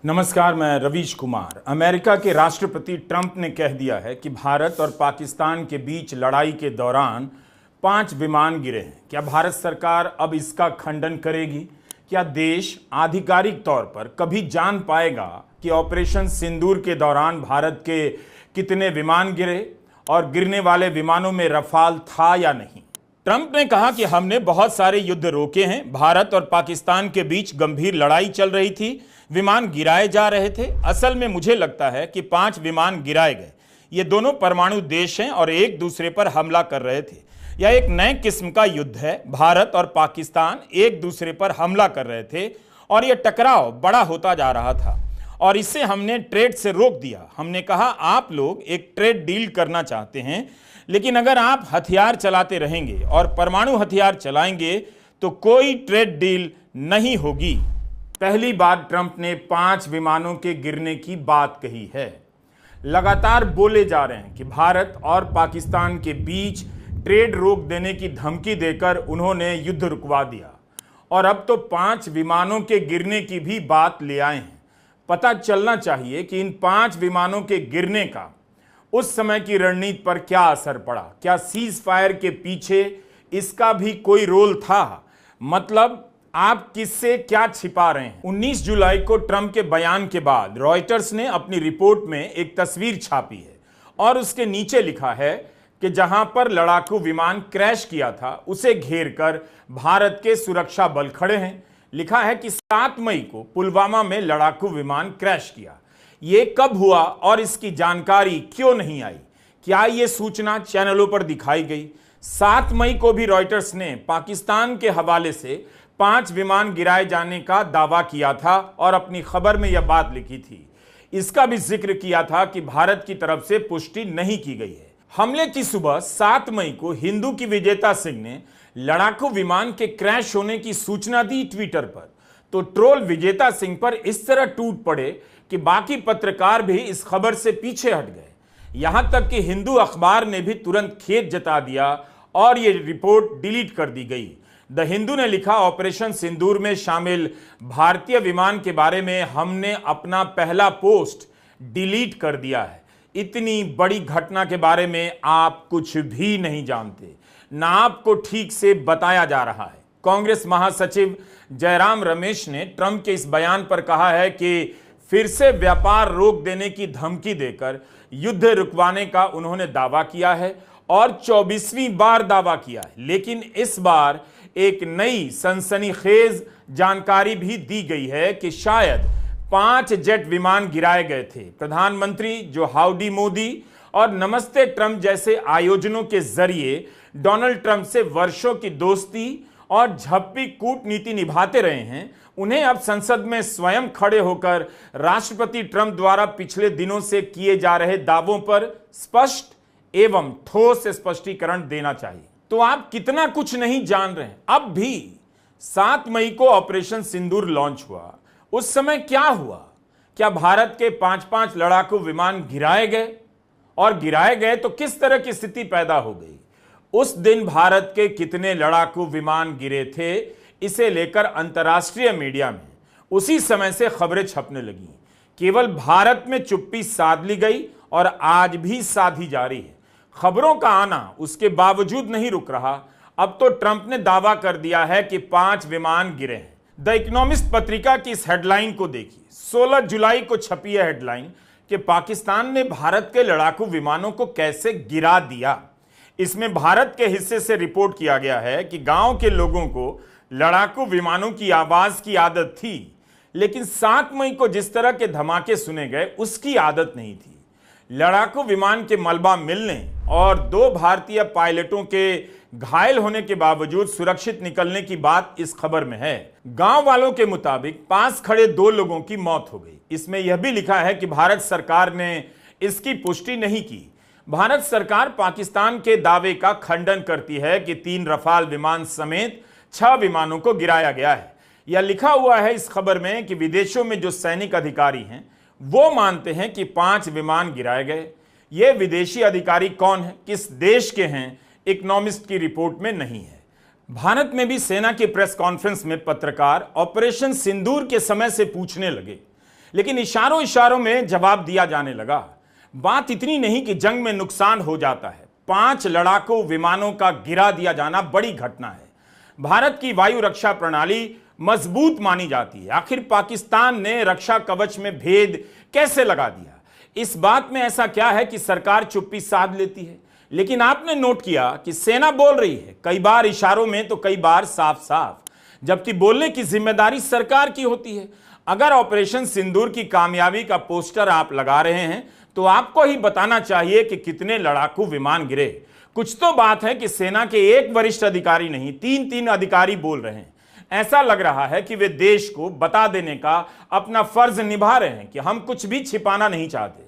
नमस्कार, मैं रवीश कुमार। अमेरिका के राष्ट्रपति ट्रंप ने कह दिया है कि भारत और पाकिस्तान के बीच लड़ाई के दौरान 5 विमान गिरे हैं। क्या भारत सरकार अब इसका खंडन करेगी? क्या देश आधिकारिक तौर पर कभी जान पाएगा कि ऑपरेशन सिंदूर के दौरान भारत के कितने विमान गिरे और गिरने वाले विमानों में रफाल था या नहीं? ट्रंप ने कहा कि हमने बहुत सारे युद्ध रोके हैं। भारत और पाकिस्तान के बीच गंभीर लड़ाई चल रही थी, विमान गिराए जा रहे थे। असल में मुझे लगता है कि 5 विमान गिराए गए। ये दोनों परमाणु देश हैं और एक दूसरे पर हमला कर रहे थे। यह एक नए किस्म का युद्ध है। भारत और पाकिस्तान एक दूसरे पर हमला कर रहे थे और यह टकराव बड़ा होता जा रहा था और इसे हमने ट्रेड से रोक दिया। हमने कहा, आप लोग एक ट्रेड डील करना चाहते हैं, लेकिन अगर आप हथियार चलाते रहेंगे और परमाणु हथियार चलाएंगे तो कोई ट्रेड डील नहीं होगी। पहली बार ट्रंप ने 5 विमानों के गिरने की बात कही है। लगातार बोले जा रहे हैं कि भारत और पाकिस्तान के बीच ट्रेड रोक देने की धमकी देकर उन्होंने युद्ध रुकवा दिया और अब तो 5 विमानों के गिरने की भी बात ले आए हैं। पता चलना चाहिए कि इन 5 विमानों के गिरने का उस समय की रणनीति पर क्या असर पड़ा। क्या सीज फायर के पीछे इसका भी कोई रोल था? मतलब आप किससे क्या छिपा रहे हैं? 19 जुलाई को ट्रंप के बयान के बाद रॉयटर्स ने अपनी रिपोर्ट में एक तस्वीर छापी है और उसके नीचे लिखा है कि जहां पर लड़ाकू विमान क्रैश किया था उसे घेरकर भारत के सुरक्षा बल खड़े हैं। लिखा है कि 7 मई को पुलवामा में लड़ाकू विमान क्रैश किया। यह कब हुआ और इसकी जानकारी क्यों नहीं आई? क्या यह सूचना चैनलों पर दिखाई गई? 7 मई को भी रॉयटर्स ने पाकिस्तान के हवाले से 5 विमान गिराए जाने का दावा किया था और अपनी खबर में यह बात लिखी थी। इसका भी जिक्र किया था कि भारत की तरफ से पुष्टि नहीं की गई है। हमले की सुबह 7 मई को हिंदू की विजेता सिंह ने लड़ाकू विमान के क्रैश होने की सूचना दी ट्विटर पर, तो ट्रोल विजेता सिंह पर इस तरह टूट पड़े कि बाकी पत्रकार भी इस खबर से पीछे हट गए। यहां तक कि हिंदू अखबार ने भी तुरंत खेद जता दिया और यह रिपोर्ट डिलीट कर दी गई। द हिंदू ने लिखा, ऑपरेशन सिंदूर में शामिल भारतीय विमान के बारे में हमने अपना पहला पोस्ट डिलीट कर दिया है। इतनी बड़ी घटना के बारे में आप कुछ भी नहीं जानते, ना आपको ठीक से बताया जा रहा है। कांग्रेस महासचिव जयराम रमेश ने ट्रंप के इस बयान पर कहा है कि फिर से व्यापार रोक देने की धमकी देकर युद्ध रुकवाने का उन्होंने दावा किया है और 24वीं बार दावा किया है। लेकिन इस बार एक नई सनसनीखेज जानकारी भी दी गई है कि शायद 5 जेट विमान गिराए गए थे। प्रधानमंत्री जो हाउडी मोदी और नमस्ते ट्रंप जैसे आयोजनों के जरिए डोनाल्ड ट्रंप से वर्षों की दोस्ती और झप्पी कूटनीति निभाते रहे हैं, उन्हें अब संसद में स्वयं खड़े होकर राष्ट्रपति ट्रंप द्वारा पिछले दिनों से किए जा रहे दावों पर स्पष्ट एवं ठोस स्पष्टीकरण देना चाहिए। तो आप कितना कुछ नहीं जान रहे हैं। अब भी 7 मई को ऑपरेशन सिंदूर लॉन्च हुआ, उस समय क्या हुआ? क्या भारत के 5-5 लड़ाकू विमान गिराए गए? और गिराए गए तो किस तरह की स्थिति पैदा हो गई? उस दिन भारत के कितने लड़ाकू विमान गिरे थे, इसे लेकर अंतर्राष्ट्रीय मीडिया में उसी समय से खबरें छपने लगी। केवल भारत में चुप्पी साध ली गई और आज भी साधी जा रही है। खबरों का आना उसके बावजूद नहीं रुक रहा। अब तो ट्रंप ने दावा कर दिया है कि 5 विमान गिरे हैं। द इकोनॉमिस्ट पत्रिका की इस हेडलाइन को देखिए। 16 जुलाई को छपी है हेडलाइन कि पाकिस्तान ने भारत के लड़ाकू विमानों को कैसे गिरा दिया। इसमें भारत के हिस्से से रिपोर्ट किया गया है कि गांव के लोगों को लड़ाकू विमानों की आवाज की आदत थी, लेकिन 7 मई को जिस तरह के धमाके सुने गए उसकी आदत नहीं थी। लड़ाकू विमान के मलबा मिलने और 2 भारतीय पायलटों के घायल होने के बावजूद सुरक्षित निकलने की बात इस खबर में है। गांव वालों के मुताबिक पास खड़े 2 लोगों की मौत हो गई। इसमें यह भी लिखा है कि भारत सरकार ने इसकी पुष्टि नहीं की। भारत सरकार पाकिस्तान के दावे का खंडन करती है कि 3 रफाल विमान समेत 6 विमानों को गिराया गया है। यह लिखा हुआ है इस खबर में कि विदेशों में जो सैनिक अधिकारी हैं वो मानते हैं कि 5 विमान गिराए गए। ये विदेशी अधिकारी कौन है, किस देश के हैं, इकोनॉमिस्ट की रिपोर्ट में नहीं है। भारत में भी सेना की प्रेस कॉन्फ्रेंस में पत्रकार ऑपरेशन सिंदूर के समय से पूछने लगे लेकिन इशारों इशारों में जवाब दिया जाने लगा। बात इतनी नहीं कि जंग में नुकसान हो जाता है, 5 लड़ाकू विमानों का गिरा दिया जाना बड़ी घटना है। भारत की वायु रक्षा प्रणाली मजबूत मानी जाती है, आखिर पाकिस्तान ने रक्षा कवच में भेद कैसे लगा दिया? इस बात में ऐसा क्या है कि सरकार चुप्पी साध लेती है? लेकिन आपने नोट किया कि सेना बोल रही है, कई बार इशारों में तो कई बार साफ साफ, जबकि बोलने की जिम्मेदारी सरकार की होती है। अगर ऑपरेशन सिंदूर की कामयाबी का पोस्टर आप लगा रहे हैं तो आपको ही बताना चाहिए कि कितने लड़ाकू विमान गिरे। कुछ तो बात है कि सेना के एक वरिष्ठ अधिकारी नहीं, 3 अधिकारी बोल रहे हैं। ऐसा लग रहा है कि वे देश को बता देने का अपना फर्ज निभा रहे हैं कि हम कुछ भी छिपाना नहीं चाहते।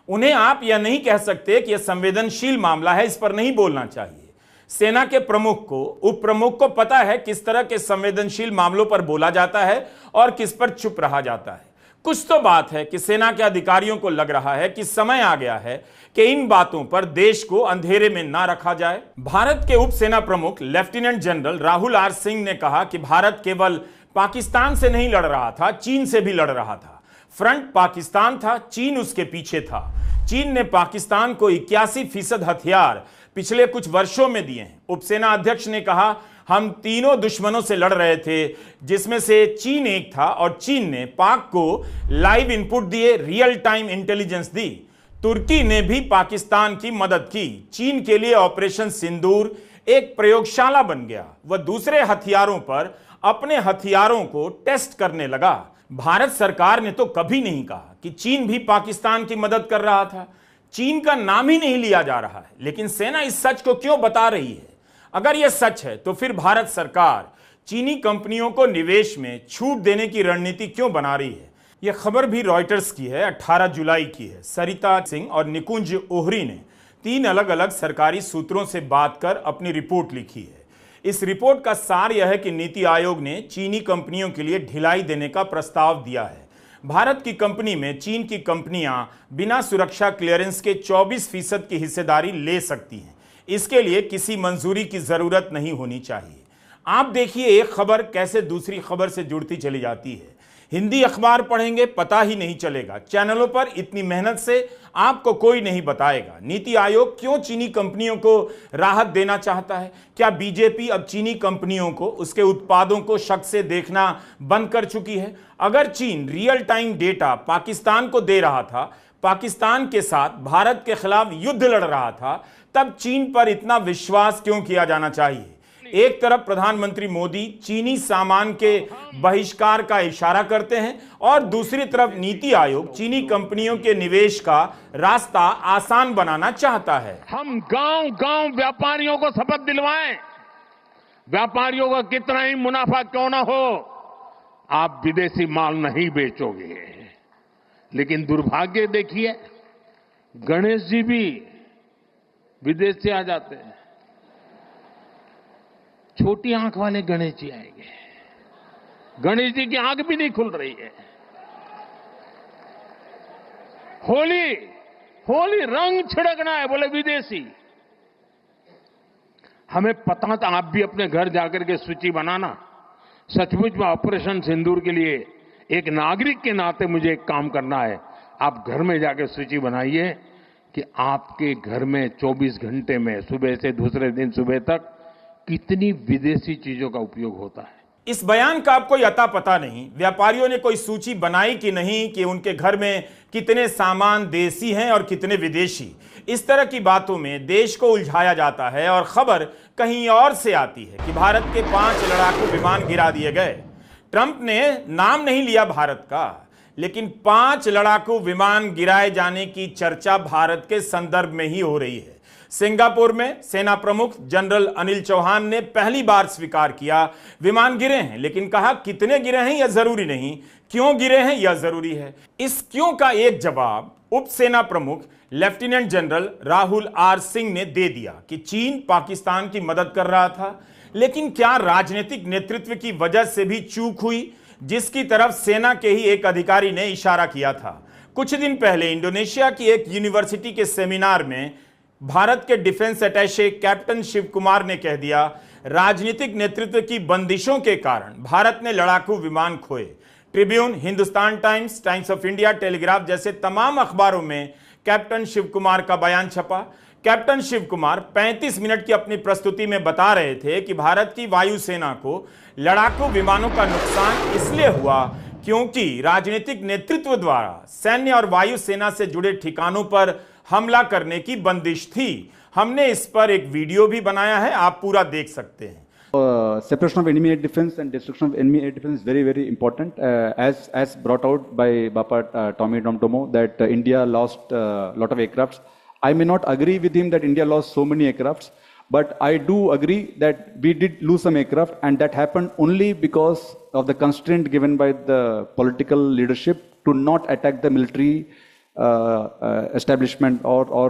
उन्हें आप यह नहीं कह सकते कि यह संवेदनशील मामला है, इस पर नहीं बोलना चाहिए। सेना के प्रमुख को, उप प्रमुख को पता है किस तरह के संवेदनशील मामलों पर बोला जाता है और किस पर चुप रहा जाता है। कुछ तो बात है कि सेना के अधिकारियों को लग रहा है कि समय आ गया है कि इन बातों पर देश को अंधेरे में ना रखा जाए। भारत के उप सेना प्रमुख lieutenant general Rahul R Singh ने कहा कि भारत केवल पाकिस्तान से नहीं लड़ रहा था, चीन से भी लड़ रहा था। फ्रंट पाकिस्तान था, चीन उसके पीछे था। चीन ने पाकिस्तान को 81% हथियार पिछले कुछ वर्षों में दिए हैं। उपसेना अध्यक्ष ने कहा, हम तीनों दुश्मनों से लड़ रहे थे, जिसमें से चीन एक था, और चीन ने पाक को लाइव इनपुट दिए, रियल टाइम इंटेलिजेंस दी। तुर्की ने भी पाकिस्तान की मदद की। चीन के लिए ऑपरेशन सिंदूर एक प्रयोगशाला बन गया। वह दूसरे हथियारों पर अपने हथियारों को टेस्ट करने लगा। भारत सरकार ने तो कभी नहीं कहा कि चीन भी पाकिस्तान की मदद कर रहा था। चीन का नाम ही नहीं लिया जा रहा है। लेकिन सेना इस सच को क्यों बता रही है? अगर यह सच है तो फिर भारत सरकार चीनी कंपनियों को निवेश में छूट देने की रणनीति क्यों बना रही है? यह खबर भी रॉयटर्स की है, 18 जुलाई की है। सरिता सिंह और निकुंज ओहरी ने 3 अलग अलग सरकारी सूत्रों से बात कर अपनी रिपोर्ट लिखी है। इस रिपोर्ट का सार यह है कि नीति आयोग ने चीनी कंपनियों के लिए ढिलाई देने का प्रस्ताव दिया है। भारत की कंपनी में चीन की कंपनियां बिना सुरक्षा क्लियरेंस के 24% की हिस्सेदारी ले सकती हैं। इसके लिए किसी मंजूरी की जरूरत नहीं होनी चाहिए। आप देखिए एक खबर कैसे दूसरी खबर से जुड़ती चली जाती है। हिंदी अखबार पढ़ेंगे पता ही नहीं चलेगा। चैनलों पर इतनी मेहनत से आपको कोई नहीं बताएगा। नीति आयोग क्यों चीनी कंपनियों को राहत देना चाहता है? क्या बीजेपी अब चीनी कंपनियों को, उसके उत्पादों को शक से देखना बंद कर चुकी है? अगर चीन रियल टाइम डेटा पाकिस्तान को दे रहा था, पाकिस्तान के साथ भारत के खिलाफ युद्ध लड़ रहा था, तब चीन पर इतना विश्वास क्यों किया जाना चाहिए? एक तरफ प्रधानमंत्री मोदी चीनी सामान के बहिष्कार का इशारा करते हैं और दूसरी तरफ नीति आयोग चीनी कंपनियों के निवेश का रास्ता आसान बनाना चाहता है। हम गांव-गांव व्यापारियों को शपथ दिलवाएं, व्यापारियों का कितना ही मुनाफा क्यों ना हो, आप विदेशी माल नहीं बेचोगे। लेकिन दुर्भाग्य देखिए, गणेश जी भी विदेश से आ जाते हैं। छोटी आंख वाले गणेश जी आएंगे, गणेश जी की आंख भी नहीं खुल रही है। होली रंग छिड़कना है, बोले विदेशी। हमें पता था, आप भी अपने घर जाकर के सूची बनाना। सचमुच में ऑपरेशन सिंदूर के लिए एक नागरिक के नाते मुझे एक काम करना है। आप घर में जाकर सूची बनाइए कि आपके घर में 24 घंटे में सुबह से दूसरे दिन सुबह तक कितनी विदेशी चीजों का उपयोग होता है। इस बयान का आपको अता पता नहीं, व्यापारियों ने कोई सूची बनाई कि नहीं कि उनके घर में कितने सामान देसी हैं और कितने विदेशी। इस तरह की बातों में देश को उलझाया जाता है और खबर कहीं और से आती है कि भारत के 5 लड़ाकू विमान गिरा दिए गए। ट्रंप ने नाम नहीं लिया भारत का, लेकिन 5 लड़ाकू विमान गिराए जाने की चर्चा भारत के संदर्भ में ही हो रही है। सिंगापुर में सेना प्रमुख जनरल अनिल चौहान ने पहली बार स्वीकार किया विमान गिरे हैं, लेकिन कहा कितने गिरे हैं यह जरूरी नहीं, क्यों गिरे हैं यह जरूरी है। इस क्यों का एक जवाब उप सेना प्रमुख lieutenant general Rahul R Singh ने दे दिया कि चीन पाकिस्तान की मदद कर रहा था। लेकिन क्या राजनीतिक नेतृत्व की वजह से भी चूक हुई, जिसकी तरफ सेना के ही एक अधिकारी ने इशारा किया था? कुछ दिन पहले इंडोनेशिया की एक यूनिवर्सिटी के सेमिनार में भारत के defence attache captain Shiv Kumar ने कह दिया, राजनीतिक नेतृत्व की बंदिशों के कारण भारत ने लड़ाकू विमान खोए। Tribune, Hindustan times, times of India, telegraph जैसे तमाम अखबारों में कैप्टन शिव कुमार का बयान छपा। कैप्टन शिव कुमार 35 मिनट की अपनी प्रस्तुति में बता रहे थे कि भारत की वायुसेना को लड़ाकू विमानों का नुकसान इसलिए हुआ क्योंकि राजनीतिक नेतृत्व द्वारा सैन्य और वायुसेना से जुड़े ठिकानों पर हमला करने की बंदिश थी। हमने इस पर एक वीडियो भी बनाया है, आप पूरा देख सकते हैं। Separation of enemy air defense and destruction of enemy air defense is very, very important. As brought out by Bapa Tommy Domtomo, that India lost a lot of aircrafts. I may not agree with him that India lost so many aircrafts, but I do agree that we did lose some aircraft, and that happened only because of the constraint given by the political leadership to not attack the military establishment or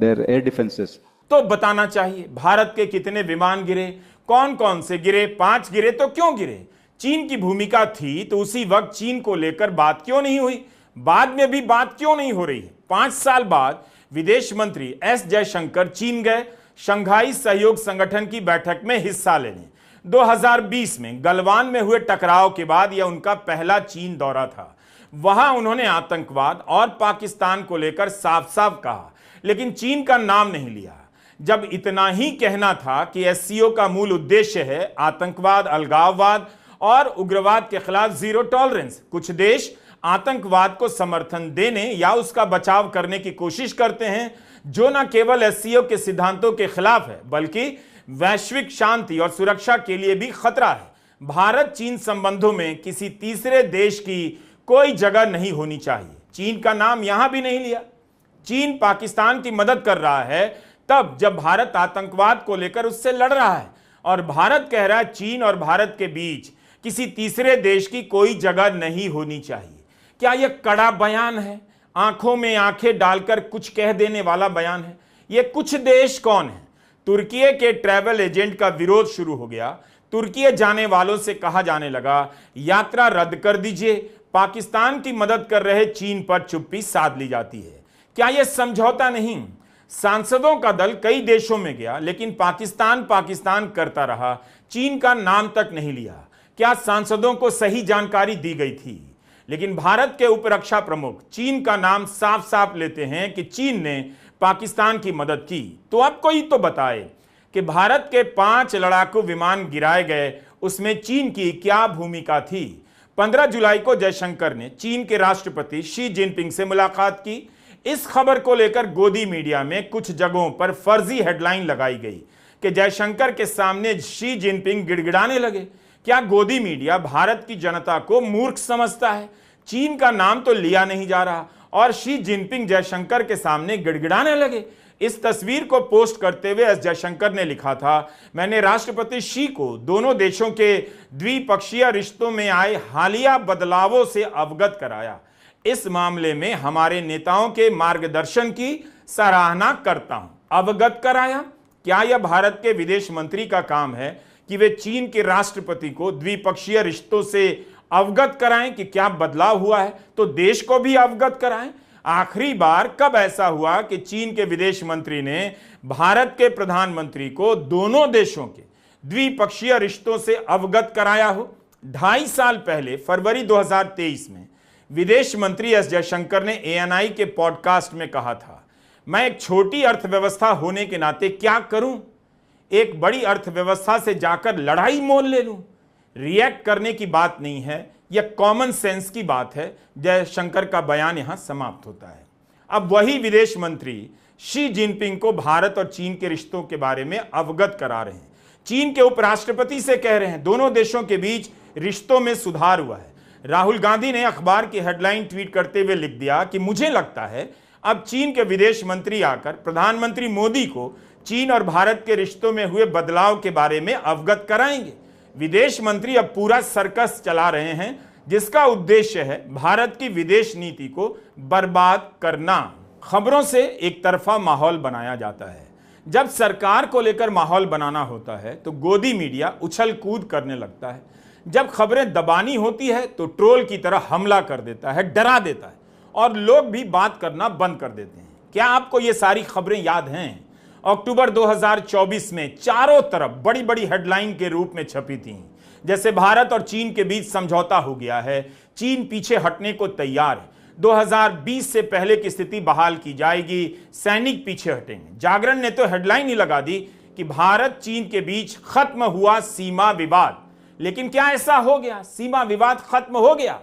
their air defenses. तो बताना चाहिए भारत के कितने विमान गिरे, कौन कौन से गिरे, 5 गिरे तो क्यों गिरे? चीन की भूमिका थी तो उसी वक्त चीन को लेकर बात क्यों नहीं हुई? बाद में भी बात क्यों नहीं हो रही है? 5 साल बाद विदेश मंत्री एस जयशंकर चीन गए शंघाई सहयोग संगठन की बैठक में हिस्सा लेने। 2020 में गलवान में हुए टकराव के बाद यह उनका पहला चीन दौरा था। वहां उन्होंने आतंकवाद और पाकिस्तान को लेकर साफ साफ कहा, लेकिन चीन का नाम नहीं लिया। जब इतना ही कहना था कि एससीओ का मूल उद्देश्य है आतंकवाद, अलगाववाद और उग्रवाद के खिलाफ जीरो टॉलरेंस, कुछ देश आतंकवाद को समर्थन देने या उसका बचाव करने की कोशिश करते हैं, जो न केवल एससीओ के सिद्धांतों के खिलाफ है बल्कि वैश्विक शांति और सुरक्षा के लिए भी खतरा है। भारत चीन संबंधों में किसी तीसरे देश की कोई जगह नहीं होनी चाहिए। चीन का नाम यहां भी नहीं लिया। चीन पाकिस्तान की मदद कर रहा है तब जब भारत आतंकवाद को लेकर उससे लड़ रहा है, और भारत कह रहा है चीन और भारत के बीच किसी तीसरे देश की कोई जगह नहीं होनी चाहिए। क्या यह कड़ा बयान है? आंखों में आंखें डालकर कुछ कह देने वाला बयान है? ये कुछ देश कौन है? तुर्की के ट्रैवल एजेंट का विरोध शुरू हो गया। तुर्की जाने वालों से कहा जाने लगा यात्रा रद्द कर दीजिए। पाकिस्तान की मदद कर रहे चीन पर चुप्पी साध ली जाती है। क्या यह समझौता नहीं? सांसदों का दल कई देशों में गया लेकिन पाकिस्तान करता रहा, चीन का नाम तक नहीं लिया। क्या सांसदों को सही जानकारी दी गई थी? लेकिन भारत के उपरक्षा प्रमुख चीन का नाम साफ साफ लेते हैं कि चीन ने पाकिस्तान की मदद की। तो अब कोई तो बताए कि भारत के 5 लड़ाकू विमान गिराए गए, उसमें चीन की क्या भूमिका थी? 15 जुलाई को जयशंकर ने चीन के राष्ट्रपति शी जिनपिंग से मुलाकात की। इस खबर को लेकर गोदी मीडिया में कुछ जगहों पर फर्जी हेडलाइन लगाई गई कि जयशंकर के सामने शी जिनपिंग गिड़गिड़ाने लगे। क्या गोदी मीडिया भारत की जनता को मूर्ख समझता है? चीन का नाम तो लिया नहीं जा रहा और शी जिनपिंग जयशंकर के सामने गिड़गिड़ाने लगे। इस तस्वीर को पोस्ट करते हुए एस जयशंकर ने लिखा था, मैंने राष्ट्रपति शी को दोनों देशों के द्विपक्षीय रिश्तों में आए हालिया बदलावों से अवगत कराया। इस मामले में हमारे नेताओं के मार्गदर्शन की सराहना करता हूं। अवगत कराया? क्या यह भारत के विदेश मंत्री का काम है कि वे चीन के राष्ट्रपति को द्विपक्षीय रिश्तों से अवगत कराएं कि क्या बदलाव हुआ है? तो देश को भी अवगत कराएं। आखिरी बार कब ऐसा हुआ कि चीन के विदेश मंत्री ने भारत के प्रधानमंत्री को दोनों देशों के द्विपक्षीय रिश्तों से अवगत कराया हो? 2.5 साल पहले फरवरी 2023 में विदेश मंत्री एस जयशंकर ने ANI के पॉडकास्ट में कहा था, मैं एक छोटी अर्थव्यवस्था होने के नाते क्या करूं? एक बड़ी अर्थव्यवस्था से जाकर लड़ाई मोल ले लूं? रिएक्ट करने की बात नहीं है, यह कॉमन सेंस की बात है। जयशंकर का बयान यहां समाप्त होता है। अब वही विदेश मंत्री शी जिनपिंग को भारत और चीन के रिश्तों के बारे में अवगत करा रहे हैं। चीन के उपराष्ट्रपति से कह रहे हैं दोनों देशों के बीच रिश्तों में सुधार हुआ है। राहुल गांधी ने अखबार की हेडलाइन ट्वीट करते हुए लिख दिया कि मुझे लगता है अब चीन के विदेश मंत्री आकर प्रधानमंत्री मोदी को चीन और भारत के रिश्तों में हुए बदलाव के बारे में अवगत कराएंगे। विदेश मंत्री अब पूरा सर्कस चला रहे हैं जिसका उद्देश्य है भारत की विदेश नीति को बर्बाद करना। खबरों से एक तरफा माहौल बनाया जाता है। जब सरकार को लेकर माहौल बनाना होता है तो गोदी मीडिया उछल कूद करने लगता है। जब खबरें दबानी होती है तो ट्रोल की तरह हमला कर देता है, डरा देता है और लोग भी बात करना बंद कर देते हैं। क्या आपको ये सारी खबरें याद हैं? अक्टूबर 2024 में चारों तरफ बड़ी बड़ी हेडलाइन के रूप में छपी थी। जैसे भारत और चीन के बीच समझौता हो गया है, चीन पीछे हटने को तैयार है, 2020 से पहले की स्थिति बहाल की जाएगी, सैनिक पीछे हटेंगे। जागरण ने तो हेडलाइन ही लगा दी कि भारत चीन के बीच खत्म हुआ सीमा विवाद। लेकिन क्या ऐसा हो गया? सीमा विवाद खत्म हो गया?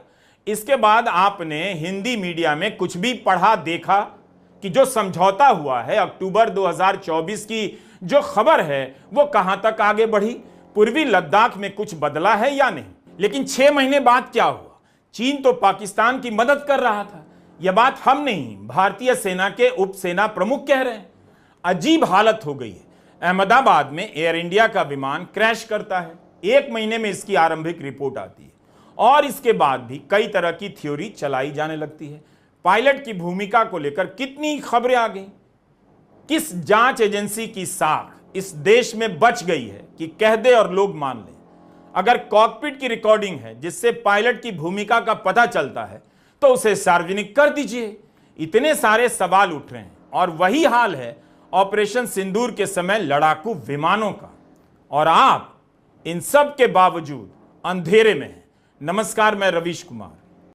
इसके बाद आपने हिंदी मीडिया में कुछ भी पढ़ा देखा कि जो समझौता हुआ है अक्टूबर 2024 की जो खबर है वो कहां तक आगे बढ़ी? पूर्वी लद्दाख में कुछ बदला है या नहीं? लेकिन 6 महीने बाद क्या हुआ? चीन तो पाकिस्तान की मदद कर रहा था। यह बात हम नहीं, भारतीय सेना के उप सेना प्रमुख कह रहे हैं। अजीब हालत हो गई है। अहमदाबाद में एयर इंडिया का विमान क्रैश करता है, 1 महीने में इसकी आरंभिक रिपोर्ट आती है और इसके बाद भी कई तरह की थ्योरी चलाई जाने लगती है। पायलट की भूमिका को लेकर कितनी खबरें आ गई। किस जांच एजेंसी की साख इस देश में बच गई है कि कह दे और लोग मान लें? अगर कॉकपिट की रिकॉर्डिंग है जिससे पायलट की भूमिका का पता चलता है तो उसे सार्वजनिक कर दीजिए। इतने सारे सवाल उठ रहे हैं और वही हाल है ऑपरेशन सिंदूर के समय लड़ाकू विमानों का, और आप इन सब के बावजूद अंधेरे में हैं। नमस्कार, मैं रवीश कुमार।